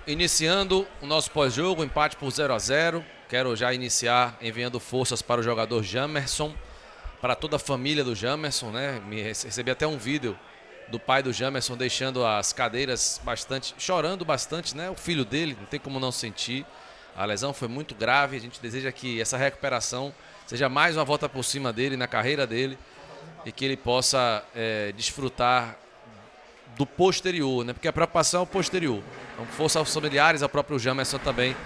Iniciando o nosso pós-jogo, empate por 0-0. Quero já iniciar enviando forças para o jogador Jamerson, para toda a família do Jamerson, né? Recebi até um vídeo do pai do Jamerson deixando as cadeiras chorando bastante, né? O filho dele, não tem como não sentir. A lesão foi muito grave, a gente deseja que essa recuperação seja mais uma volta por cima dele, na carreira dele, e que ele possa desfrutar do posterior, né? Porque a preocupação é o posterior. Então, força aos familiares, ao próprio Jamerson também,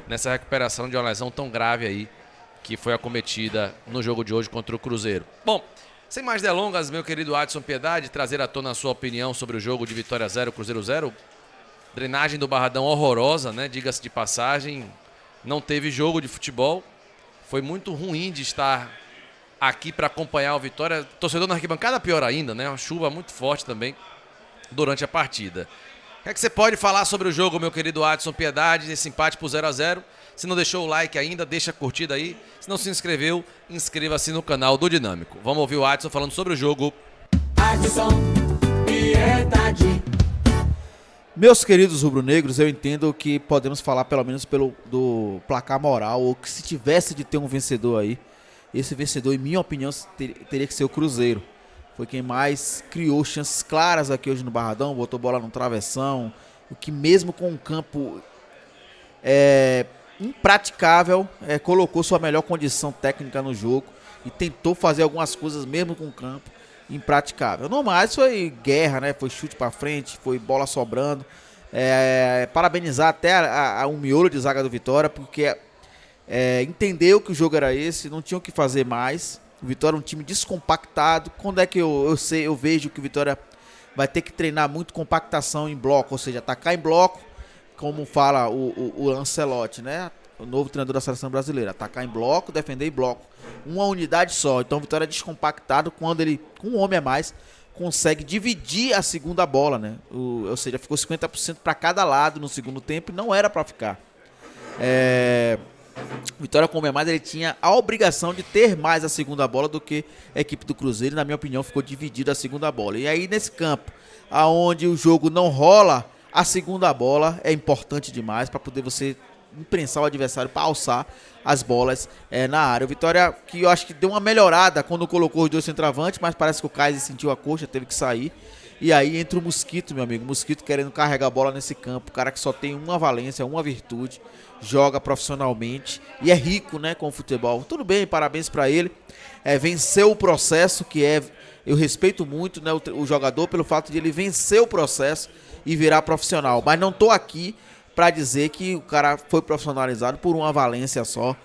nessa recuperação de uma lesão tão grave aí, que foi acometida no jogo de hoje contra o Cruzeiro. Bom, sem mais delongas, meu querido Adson Piedade, trazer à tona a sua opinião sobre o jogo de Vitória 0, Cruzeiro 0. Drenagem do Barradão horrorosa, né? Diga-se de passagem, não teve jogo de futebol. Foi muito ruim de estar aqui para acompanhar o Vitória. Torcedor na arquibancada pior ainda, né? Uma chuva muito forte também durante a partida. O que é que você pode falar sobre o jogo, meu querido Adson Piedade, esse empate por 0-0? Se não deixou o like ainda, deixa a curtida aí. Se não se inscreveu, inscreva-se no canal do Dinâmico. Vamos ouvir o Adson falando sobre o jogo. Adson Piedade. Meus queridos rubro-negros, eu entendo que podemos falar pelo menos do placar moral, ou que se tivesse de ter um vencedor aí, esse vencedor, em minha opinião, teria que ser o Cruzeiro. Foi quem mais criou chances claras aqui hoje no Barradão, botou bola no travessão, o que mesmo com um campo impraticável, colocou sua melhor condição técnica no jogo e tentou fazer algumas coisas mesmo com o campo impraticável. No mais foi guerra, né? Foi chute pra frente, foi bola sobrando. Parabenizar até o miolo de zaga do Vitória, porque entendeu que o jogo era esse, não tinha o que fazer mais. O Vitória é um time descompactado. Quando é que eu vejo que o Vitória vai ter que treinar muito compactação em bloco, ou seja, atacar em bloco, como fala o Ancelotti, né? O novo treinador da seleção brasileira. Atacar em bloco, defender em bloco. Uma unidade só. Então o Vitória é descompactado quando ele, com um homem a mais, consegue dividir a segunda bola, né? Ou seja, ficou 50% para cada lado no segundo tempo e não era para ficar. Vitória com o homem a mais, ele tinha a obrigação de ter mais a segunda bola do que a equipe do Cruzeiro. E, na minha opinião, ficou dividida a segunda bola. E aí, nesse campo, aonde o jogo não rola, a segunda bola é importante demais para poder você imprensar o adversário para alçar as bolas na área. O Vitória, que eu acho que deu uma melhorada quando colocou os dois centroavantes, mas parece que o Kaiser sentiu a coxa, teve que sair. E aí entra o Mosquito, meu amigo. Mosquito querendo carregar a bola nesse campo. O cara que só tem uma valência, uma virtude. Joga profissionalmente e é rico, né, com o futebol. Tudo bem, parabéns para ele. Venceu o processo, eu respeito muito, né, o jogador pelo fato de ele vencer o processo e virar profissional. Mas não tô aqui para dizer que o cara foi profissionalizado por uma valência só.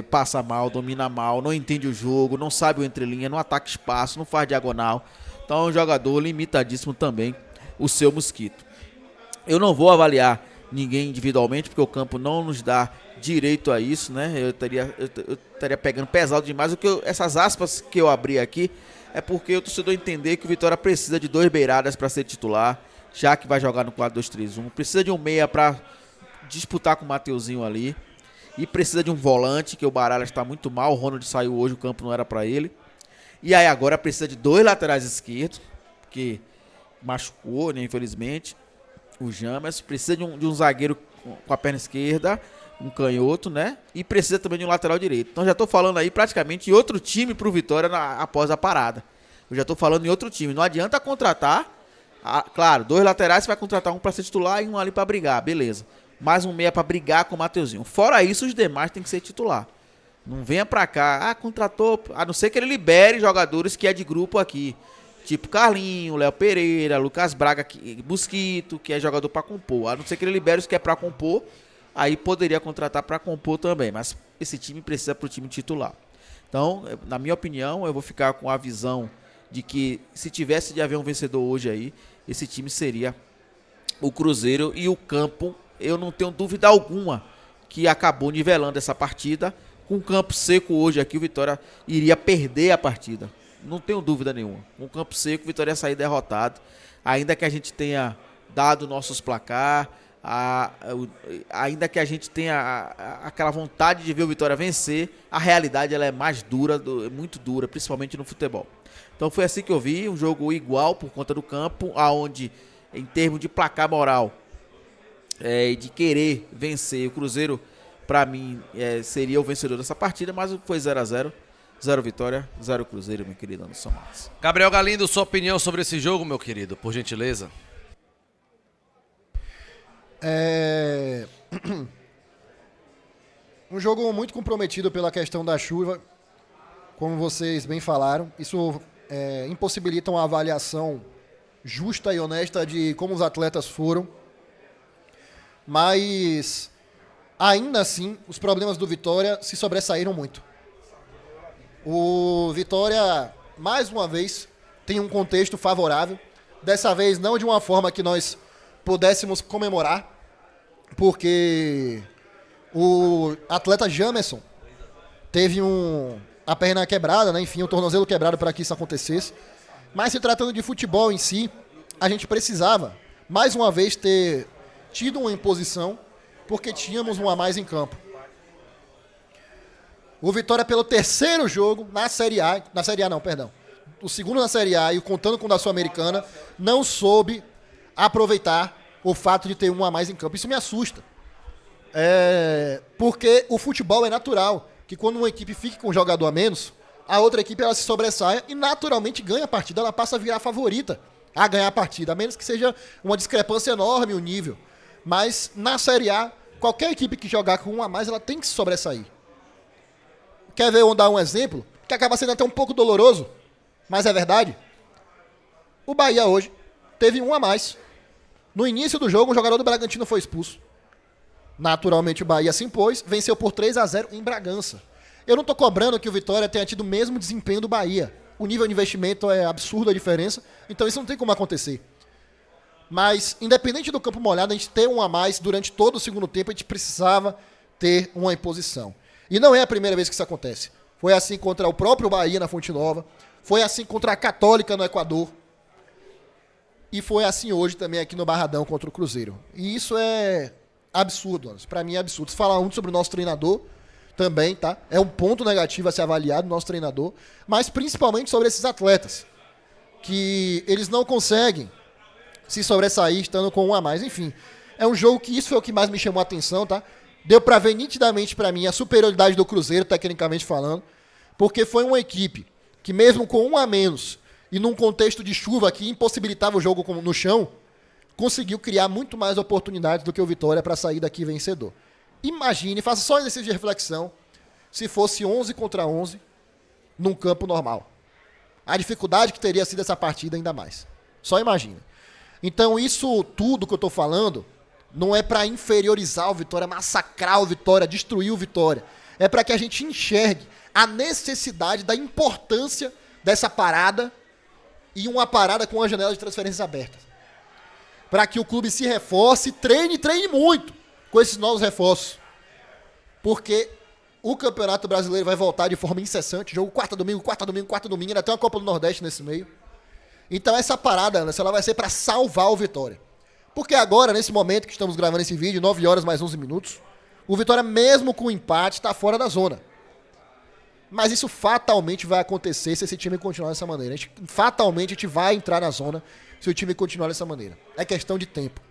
Passa mal, domina mal, não entende o jogo, não sabe o entrelinha, não ataca espaço, não faz diagonal. Então é um jogador limitadíssimo também, o seu Mosquito. Eu não vou avaliar ninguém individualmente, porque o campo não nos dá direito a isso, né? Eu estaria pegando pesado demais. Essas aspas que eu abri aqui é porque o torcedor entender que o Vitória precisa de dois beiradas para ser titular, já que vai jogar no 4-2-3-1. Precisa de um meia para disputar com o Mateuzinho ali. E precisa de um volante, que o Baralha está muito mal. O Ronald saiu hoje, o campo não era para ele. E aí agora precisa de dois laterais esquerdos, que machucou, né, infelizmente. O Jamerson precisa de um zagueiro com a perna esquerda, um canhoto, né? E precisa também de um lateral direito. Então já tô falando aí praticamente em outro time pro Vitória após a parada. Eu já tô falando em outro time. Não adianta contratar. Claro, dois laterais você vai contratar um para ser titular e um ali para brigar, beleza. Mais um meia para brigar com o Mateuzinho. Fora isso, os demais tem que ser titular. Não venha pra cá, contratou, a não ser que ele libere jogadores que é de grupo aqui. Tipo Carlinho, Léo Pereira, Lucas Braga, Mosquito, que é jogador para compor. A não ser que ele libere os que é para compor, aí poderia contratar para compor também. Mas esse time precisa para o time titular. Então, na minha opinião, eu vou ficar com a visão de que se tivesse de haver um vencedor hoje aí, esse time seria o Cruzeiro. E o campo, eu não tenho dúvida alguma que acabou nivelando essa partida. Com o campo seco hoje aqui, o Vitória iria perder a partida. Não tenho dúvida nenhuma. Com o campo seco, o Vitória ia sair derrotado. Ainda que a gente tenha dado nossos placar, ainda que a gente tenha aquela vontade de ver o Vitória vencer, a realidade ela é mais dura, muito dura, principalmente no futebol. Então foi assim que eu vi, um jogo igual por conta do campo, aonde em termos de placar moral, e de querer vencer. O Cruzeiro, para mim, seria o vencedor dessa partida, mas foi 0-0. 0 vitória, 0 Cruzeiro, meu querido Anderson Marques. Gabriel Galindo, sua opinião sobre esse jogo, meu querido, por gentileza. Um jogo muito comprometido pela questão da chuva, como vocês bem falaram. Isso impossibilita uma avaliação justa e honesta de como os atletas foram. Mas, ainda assim, os problemas do Vitória se sobressaíram muito. O Vitória, mais uma vez, tem um contexto favorável. Dessa vez, não de uma forma que nós pudéssemos comemorar, porque o atleta Jamerson teve a perna quebrada, né? Enfim, o tornozelo quebrado para que isso acontecesse. Mas se tratando de futebol em si, a gente precisava, mais uma vez, ter tido uma imposição, porque tínhamos um a mais em campo. O Vitória, pelo terceiro jogo na Série A, o segundo na Série A e contando com o da Sul-Americana, não soube aproveitar o fato de ter um a mais em campo. Isso me assusta. Porque o futebol é natural, que quando uma equipe fica com um jogador a menos, a outra equipe ela se sobressaia e naturalmente ganha a partida, ela passa a virar a favorita a ganhar a partida, a menos que seja uma discrepância enorme o nível. Mas na Série A, qualquer equipe que jogar com um a mais, ela tem que se sobressair. Quer ver eu dar um exemplo? Que acaba sendo até um pouco doloroso, mas é verdade. O Bahia hoje teve um a mais. No início do jogo, um jogador do Bragantino foi expulso. Naturalmente o Bahia se impôs, venceu por 3-0 em Bragança. Eu não estou cobrando que o Vitória tenha tido o mesmo desempenho do Bahia. O nível de investimento é absurdo a diferença, então isso não tem como acontecer. Mas, independente do campo molhado, a gente ter um a mais durante todo o segundo tempo, a gente precisava ter uma imposição. E não é a primeira vez que isso acontece. Foi assim contra o próprio Bahia na Fonte Nova, foi assim contra a Católica no Equador, e foi assim hoje também aqui no Barradão contra o Cruzeiro. E isso é absurdo, para mim é absurdo. Se falar muito sobre o nosso treinador também, tá? É um ponto negativo a ser avaliado, nosso treinador, mas principalmente sobre esses atletas, que eles não conseguem se sobressair estando com um a mais. Enfim, é um jogo que isso foi o que mais me chamou a atenção, tá? Deu pra ver nitidamente pra mim a superioridade do Cruzeiro, tecnicamente falando, porque foi uma equipe que mesmo com um a menos e num contexto de chuva que impossibilitava o jogo no chão, conseguiu criar muito mais oportunidades do que o Vitória para sair daqui vencedor. Imagine, faça só um exercício de reflexão, se fosse 11 contra 11 num campo normal. A dificuldade que teria sido essa partida ainda mais. Só imagine. Então isso tudo que eu estou falando não é para inferiorizar o Vitória, massacrar o Vitória, destruir o Vitória. É para que a gente enxergue a necessidade da importância dessa parada e uma parada com a janela de transferências abertas. Para que o clube se reforce, treine muito com esses novos reforços. Porque o Campeonato Brasileiro vai voltar de forma incessante, jogo quarta, domingo, ainda tem uma Copa do Nordeste nesse meio. Então essa parada, ela vai ser para salvar o Vitória. Porque agora, nesse momento que estamos gravando esse vídeo, 9 horas mais 11 minutos, o Vitória, mesmo com o empate, está fora da zona. Mas isso fatalmente vai acontecer se esse time continuar dessa maneira. Fatalmente a gente vai entrar na zona se o time continuar dessa maneira. É questão de tempo.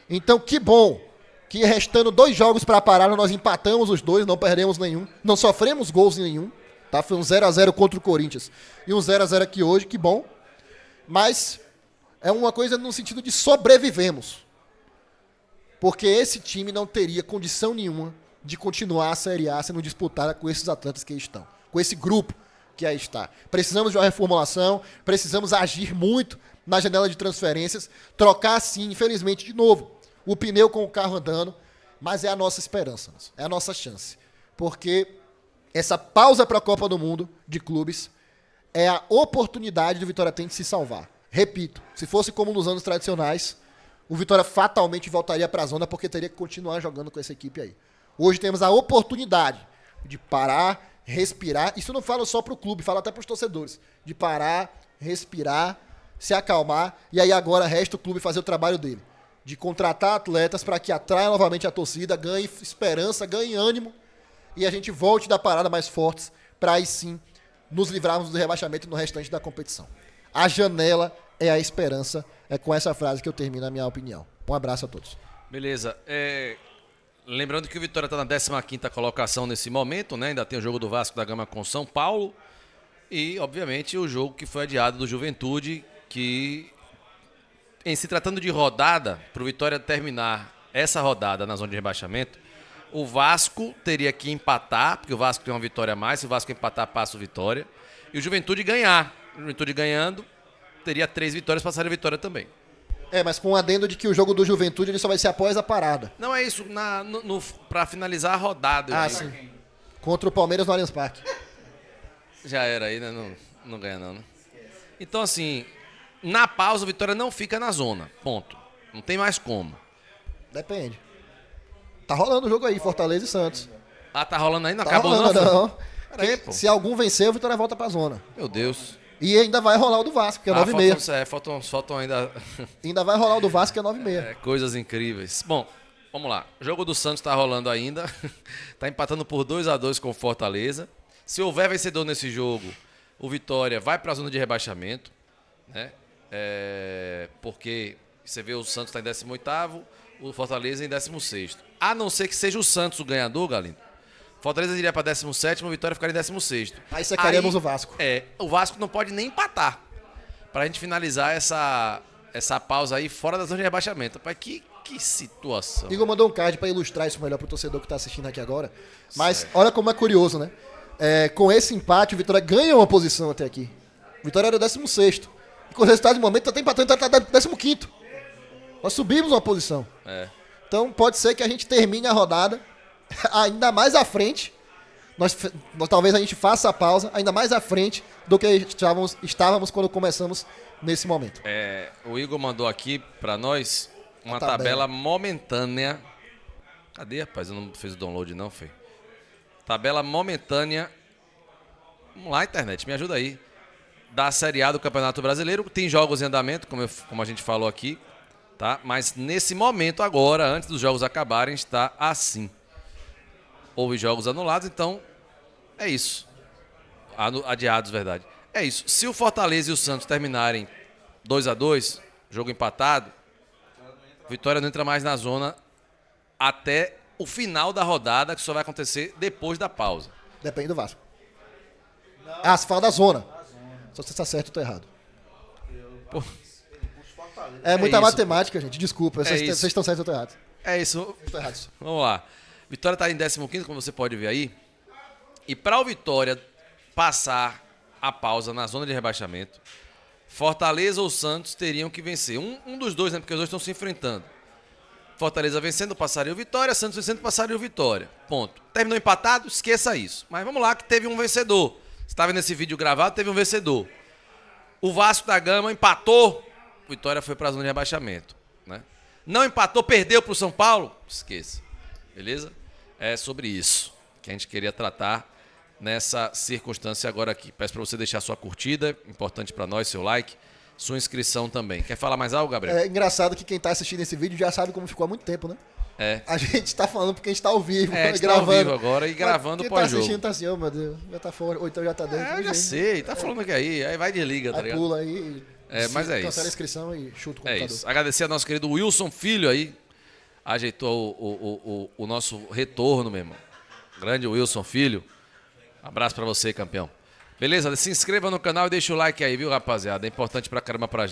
Então, que bom que restando 2 jogos para parar, nós empatamos os 2, não perdemos nenhum, não sofremos gols em nenhum. Tá? Foi um 0-0 contra o Corinthians e um 0-0 aqui hoje, que bom. Mas é uma coisa no sentido de sobrevivemos. Porque esse time não teria condição nenhuma de continuar a Série A sendo disputada com esses atletas que aí estão. Com esse grupo que aí está. Precisamos de uma reformulação, precisamos agir muito na janela de transferências, trocar sim, infelizmente, de novo, o pneu com o carro andando, mas é a nossa esperança, é a nossa chance. Porque essa pausa para a Copa do Mundo de clubes é a oportunidade do Vitória ter de se salvar. Repito, se fosse como nos anos tradicionais, o Vitória fatalmente voltaria para a zona porque teria que continuar jogando com essa equipe aí. Hoje temos a oportunidade de parar, respirar. Isso eu não falo só para o clube, falo até para os torcedores. De parar, respirar, se acalmar. E aí agora resta o clube fazer o trabalho dele. De contratar atletas para que atraia novamente a torcida, ganhe esperança, ganhe ânimo. E a gente volte da parada mais fortes para aí sim nos livrarmos do rebaixamento no restante da competição. A janela é a esperança. É com essa frase que eu termino a minha opinião. Um abraço a todos. Beleza. Lembrando que o Vitória está na 15ª colocação nesse momento, né? Ainda tem o jogo do Vasco da Gama com São Paulo. E, obviamente, o jogo que foi adiado do Juventude, que, em se tratando de rodada, para o Vitória terminar essa rodada na zona de rebaixamento, o Vasco teria que empatar, porque o Vasco tem uma vitória a mais. Se o Vasco empatar, passa o Vitória. E o Juventude ganhar. O Juventude ganhando, teria 3 vitórias, passaria a Vitória também. Mas com o adendo de que o jogo do Juventude ele só vai ser após a parada. Não é isso, para finalizar a rodada. eu digo. Sim. Contra o Palmeiras no Allianz Parque. Já era aí, né? Não ganha não, né? Então, assim, na pausa, o Vitória não fica na zona. Ponto. Não tem mais como. Depende. Tá rolando o jogo aí, Fortaleza e Santos. Ah, tá rolando aí? Não Tá acabou rolando, não? Peraí, Quem- pô. Se algum vencer, o Vitória volta pra zona. Meu Deus. E ainda vai rolar o do Vasco, que é 9h30. Faltam ainda Ainda vai rolar o do Vasco, que é 9h30. coisas incríveis. Bom, vamos lá. O jogo do Santos tá rolando ainda. Tá empatando por 2-2 com o Fortaleza. Se houver vencedor nesse jogo, o Vitória vai pra zona de rebaixamento, né? Porque você vê o Santos tá em 18º, o Fortaleza em 16º. A não ser que seja o Santos o ganhador, Galindo. Fortaleza iria para 17º, o Vitória ficaria em 16º. Aí secaríamos o Vasco. O Vasco não pode nem empatar. Pra gente finalizar essa pausa aí fora da zona de rebaixamento. Rapaz, que situação. Igor mandou um card pra ilustrar isso melhor pro torcedor que tá assistindo aqui agora. Mas olha como é curioso, né? Com esse empate, o Vitória ganha uma posição até aqui. O Vitória era o 16º. E com o resultado de momento, tá empatando, tá 15º. Nós subimos uma posição. Então pode ser que a gente termine a rodada ainda mais à frente. Talvez a gente faça a pausa ainda mais à frente do que estávamos quando começamos nesse momento. O Igor mandou aqui pra nós uma A tabela. tabela momentânea. Cadê, rapaz? Eu não fiz o download não, Fê. Tabela momentânea. Vamos lá, internet, me ajuda aí. Da Série A do Campeonato Brasileiro. Tem jogos em andamento, como a gente falou aqui. Tá? Mas nesse momento agora, antes dos jogos acabarem, está assim. Houve jogos anulados, então é isso. Adiados, verdade. É isso. Se o Fortaleza e o Santos terminarem 2-2, jogo empatado, Vitória não entra mais na zona até o final da rodada, que só vai acontecer depois da pausa. Depende do Vasco. Se fala da zona. Só se tá certo ou tô errado. Pô, É muita isso, matemática, gente. Desculpa. Vocês isso. estão certos ou tô errado. é isso. Eu tô errado. Vamos lá. Vitória está em 15º, como você pode ver aí. E para o Vitória passar a pausa na zona de rebaixamento, Fortaleza ou Santos teriam que vencer. Um dos dois, né? Porque os dois estão se enfrentando. Fortaleza vencendo, passaria o Vitória. Santos vencendo, passaria o Vitória. Ponto. Terminou empatado? Esqueça isso. Mas vamos lá que teve um vencedor. Você está vendo esse vídeo gravado? Teve um vencedor. O Vasco da Gama empatou. Vitória foi para a zona de rebaixamento, né? Não empatou, perdeu para o São Paulo? Esqueça. Beleza? É sobre isso que a gente queria tratar nessa circunstância agora aqui. Peço para você deixar sua curtida, importante para nós, seu like, sua inscrição também. Quer falar mais algo, Gabriel? É engraçado que quem tá assistindo esse vídeo já sabe como ficou há muito tempo, né? É. A gente tá falando porque a gente tá ao vivo, A gente gravando. tá ao vivo agora e gravando Quem pós-jogo. tá assistindo tá assim, oh meu Deus, já tá fora, ou então já tá dentro. Eu já sei, tá falando que aí vai desliga, tá Aí ligado? pula aí, Mas é cancela a isso. inscrição e chuta o É computador. isso. Agradecer ao nosso querido Wilson Filho aí. Ajeitou o nosso retorno, meu irmão. Grande Wilson Filho. Abraço pra você, campeão. Beleza? Se inscreva no canal e deixa o like aí, viu, rapaziada? É importante pra caramba pra gente.